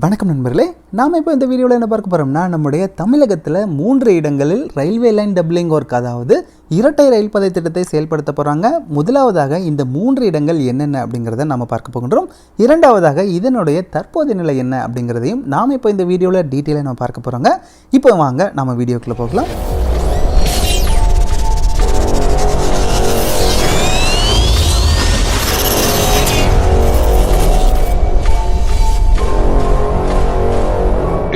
வணக்கம் நண்பர்களே, நாம் இப்போ இந்த வீடியோவில் என்ன பார்க்க போகிறோம்னா, நம்முடைய தமிழகத்தில் 3 இடங்களில் ரயில்வே லைன் டபுளிங் ஒர்க், அதாவது இரட்டை ரயில் பாதை திட்டத்தை செயல்படுத்த போகிறாங்க. முதலாவதாக இந்த 3 இடங்கள் என்னென்ன அப்படிங்கிறத நம்ம பார்க்க போகின்றோம். இரண்டாவதாக இதனுடைய தற்போதைய நிலை என்ன அப்படிங்கிறதையும் நாம் இப்போ இந்த வீடியோவில் டீட்டெயிலாக நம்ம பார்க்க போகிறோங்க. இப்போ வாங்க நம்ம வீடியோக்குள்ளே போகலாம்.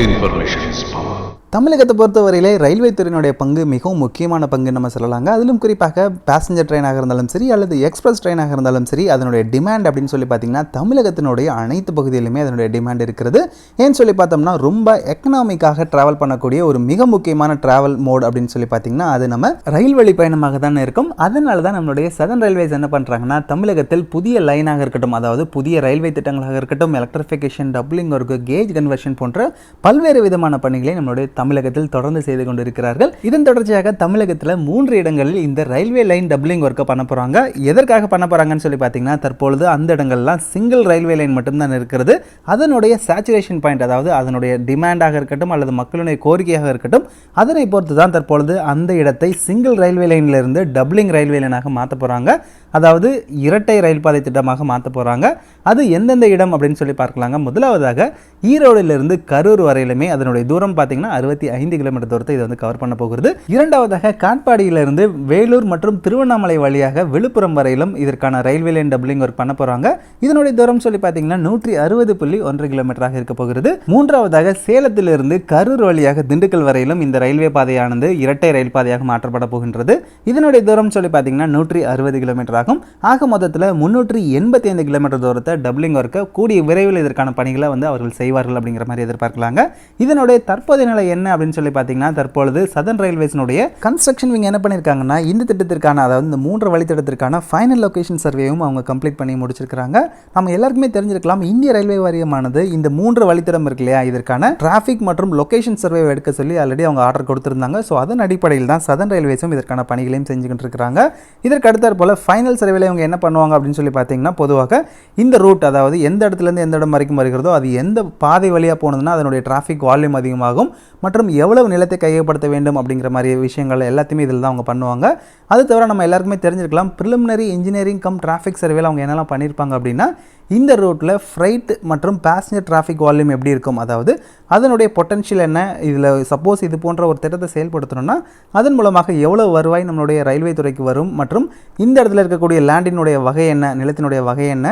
Information is power. தமிழகத்தை பொறுத்தவரையிலே ரயில்வே துறையினுடைய பங்கு மிகவும் முக்கியமான பங்கு நம்ம சொல்லலாங்க. அதிலும் குறிப்பாக பேசஞ்சர் ட்ரெயினாக இருந்தாலும் சரி அல்லது எக்ஸ்பிரஸ் ட்ரெயினாக இருந்தாலும் சரி, அதனுடைய டிமாண்ட் அப்படின்னு சொல்லி பார்த்தீங்கன்னா தமிழகத்தினுடைய அனைத்து பகுதியிலுமே அதனுடைய டிமாண்ட் இருக்கிறது. ஏன்னு சொல்லி பார்த்தோம்னா ரொம்ப எக்கனாமிக்காக ட்ராவல் பண்ணக்கூடிய ஒரு மிக முக்கியமான ட்ராவல் மோட் அப்படின்னு சொல்லி பார்த்தீங்கன்னா அது நம்ம ரயில் வழி பயணமாக தான் இருக்கும். அதனால தான் நம்மளுடைய சதர்ன் ரயில்வேஸ் என்ன பண்ணுறாங்கன்னா, தமிழகத்தில் புதிய லைனாக இருக்கட்டும், அதாவது புதிய ரயில்வே திட்டங்களாக இருக்கட்டும், electrification, doubling work, gauge conversion போன்ற பல்வேறு விதமான பணிகளை நம்மளுடைய தமிழகத்தில் தொடர்ந்து செய்து கொண்டிருக்கிறார்கள். இதன் தொடர்ச்சியாக தமிழகத்தில் 3 இடங்களில் இந்த ரயில்வே லைன் டபுளிங் ஒர்க்கை பண்ண போறாங்க. எதற்காக பண்ண போறாங்கன்னு சொல்லி பார்த்தீங்கன்னா, தற்பொழுது அந்த இடங்கள்லாம் சிங்கிள் ரயில்வே லைன் மட்டும்தான் இருக்கிறது. அதனுடைய சேச்சுரேஷன் பாயிண்ட், அதாவது அதனுடைய டிமாண்டாக இருக்கட்டும் அல்லது மக்களுடைய கோரிக்கையாக இருக்கட்டும், அதனை பொறுத்து தான் தற்பொழுது அந்த இடத்தை சிங்கிள் ரயில்வே லைனிலிருந்து டபுளிங் ரயில்வே லைனாக மாற்ற போறாங்க. அதாவது இரட்டை ரயில் பாதை திட்டமாக மாற்ற போறாங்க. அது எந்தெந்த இடம் அப்படின்னு சொல்லி பார்க்கலாங்க. முதலாவதாக ஈரோடிலிருந்து கரூர் வரையிலுமே அதனுடைய தூரம் பார்த்தீங்கன்னா 65 கிலோமீட்டர் தூரத்தை இது வந்து கவர் பண்ண போகிறது. இரண்டாவதாக காட்பாடியிலிருந்து வேலூர் மற்றும் திருவண்ணாமலை வழியாக விழுப்புரம் வரையிலும் இதற்கான ரயில்வே லைன் டபுளிங் ஒர்க் பண்ண போறாங்க. இதனுடைய தூரம் சொல்லி பார்த்தீங்கன்னா 160.1 கிலோமீட்டராக இருக்க போகிறது. மூன்றாவதாக சேலத்திலிருந்து கரூர் வழியாக திண்டுக்கல் வரையிலும் இந்த ரயில்வே பாதையானது இரட்டை ரயில் பாதையாக மாற்றப்பட போகின்றது. இதனுடைய தூரம் சொல்லி பார்த்தீங்கன்னா 160 கிலோமீட்டர் ஆகும். ஆக மொத்தத்தில் 385 கிலோமீட்டர் தூரத்தை டபுளிங் ஒர்க்கை கூடிய விரைவில் இதற்கான பணிகளை வந்து அவர்கள் செய்வார்கள் அப்படிங்கிற மாதிரி எதிர்பார்க்கலாங்க. இதனுடைய தற்போதைய நிலை என்ன அப்படின்னு சொல்லி பார்த்தீங்கன்னா, தற்பொழுது சதர்ன் ரயில்வேஸ்னுடைய கன்ஸ்ட்ரக்ஷன் விங் என்ன பண்ணியிருக்காங்கன்னா, இந்த திட்டத்திற்கான, அதாவது இந்த 3 வழித்தடத்திற்கான ஃபைனல் லொகேஷன் சர்வேயும் அவங்க கம்ப்ளீட் பண்ணி முடிச்சிருக்காங்க. நம்ம எல்லாருக்குமே தெரிஞ்சிருக்கலாம், இந்திய ரயில்வே வாரியமானது இந்த 3 வழித்தடம் இருக்கு இல்லையா, இதற்கான டிராஃபிக் மற்றும் லொகேஷன் சர்வே எடுக்க சொல்லி ஆல்ரெடி அவங்க ஆர்டர் கொடுத்திருந்தாங்க. ஸோ அதன் அடிப்படையில் தான் சதர்ன் ரயில்வேஸும் இதற்கான பணிகளையும் செஞ்சுக்கிட்டு இருக்காங்க. இதற்கு அடுத்தாற் போல ஃபைனல் சர்வேல இவங்க என்ன பண்ணுவாங்க அப்படின்னு சொல்லி பார்த்தீங்கன்னா, பொதுவாக இந்த ரூட், அதாவது எந்த இடத்துலேருந்து எந்த இடம் வரைக்கும் வருகிறதோ அது எந்த பாதை வழியாக போனதுன்னா அதனுடைய டிராஃபிக் வால்யூம் அதிகமாகும் மற்றும் எவ்வளவு நிலத்தை கையகப்படுத்த வேண்டும் அப்படிங்கிற மாதிரி விஷயங்கள் எல்லாத்தையுமே இதில் தான் அவங்க பண்ணுவாங்க. அது தவிர நம்ம எல்லாருக்குமே தெரிஞ்சிருக்கலாம், ப்ரிலிமினரி இன்ஜினியரிங் கம் டிராஃபிக் சர்வேல அவங்க என்னெல்லாம் பண்ணியிருப்பாங்க அப்படின்னா, இந்த ரூட்டில் ஃப்ரைட் மற்றும் பேசஞ்சர் டிராஃபிக் வால்யூம் எப்படி இருக்கும், அதாவது அதனுடைய பொட்டன்ஷியல் என்ன, இதில் சப்போஸ் இது போன்ற ஒரு திட்டத்தை செயல்படுத்தணும்னா அதன் மூலமாக எவ்வளவு வருவாய் நம்மளுடைய ரயில்வே துறைக்கு வரும் மற்றும் இந்த இடத்துல இருக்கக்கூடிய லேண்டினுடைய வகை என்ன, நிலத்தினுடைய வகை என்ன,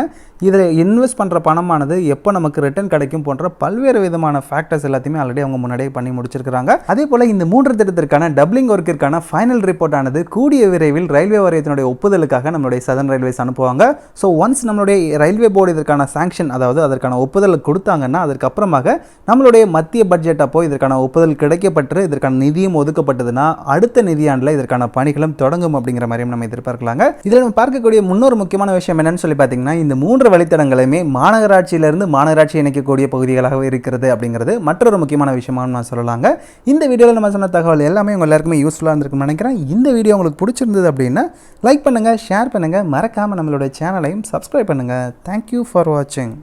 இதில் இன்வெஸ்ட் பண்ணுற பணமானது எப்போ நமக்கு ரிட்டர்ன் கிடைக்கும் போன்ற பல்வேறு விதமான ஃபேக்டர்ஸ் எல்லாத்தையுமே ஆல்ரெடி அவங்க முன்னாடியே பண்ணி முடிச்சிருக்காங்க. அதே போல் இந்த 3 திட்டத்திற்கான டபுளிங் ஒர்க்கிற்கான ஃபைனல் ரிப்போர்ட் ஆனது கூடிய விரைவில் ரயில்வே வாரியத்தினுடைய ஒப்புதலுக்காக நம்மளுடைய சதர்ன் ரயில்வேஸ் அனுப்புவாங்க. ஸோ ஒன்ஸ் நம்மளுடைய ரயில்வே போர்டு இதற்கான சாங்ஷன், அதாவது அதற்கான ஒப்புதல் கொடுத்தாங்கன்னா அதுக்கப்புறமாக நம்மளுடைய மத்திய பட்ஜெட் அப்போ இதற்கான ஒப்புதல் கிடைக்கப்பட்டு இதற்கான நிதியும் ஒதுக்கப்பட்டதுன்னா அடுத்த நிதியாண்டில் இதற்கான பணிகளும் தொடங்கும் அப்படிங்கிற மாதிரியும் நம்ம எதிர்பார்க்கலாங்க. இதில் நம்ம பார்க்கக்கூடிய முன்னொரு முக்கியமான விஷயம் என்னன்னு சொல்லி பார்த்தீங்கன்னா, இந்த 3 வழித்தடங்களுமே மாநகராட்சியிலிருந்து மாநகராட்சி இணைக்கக்கூடிய பகுதிகளாக இருக்கிறது அப்படிங்கிறது மற்றொரு முக்கியமான விஷயமாக நான் சொல்லலாங்க. இந்த வீடியோவில் நம்ம சொன்ன தகவல் எல்லாமே உங்கள் எல்லாருக்குமே யூஸ்ஃபுல்லாக இருந்திருக்கும்னு நினைக்கிறேன். இந்த வீடியோ உங்களுக்கு பிடிச்சிருந்தது அப்படின்னா லைக் பண்ணுங்கள், ஷேர் பண்ணுங்கள், மறக்காமல் நம்மளுடைய சேனலையும் சப்ஸ்கிரைப் பண்ணுங்கள். தேங்க்யூ ஃபார் வாட்சிங்.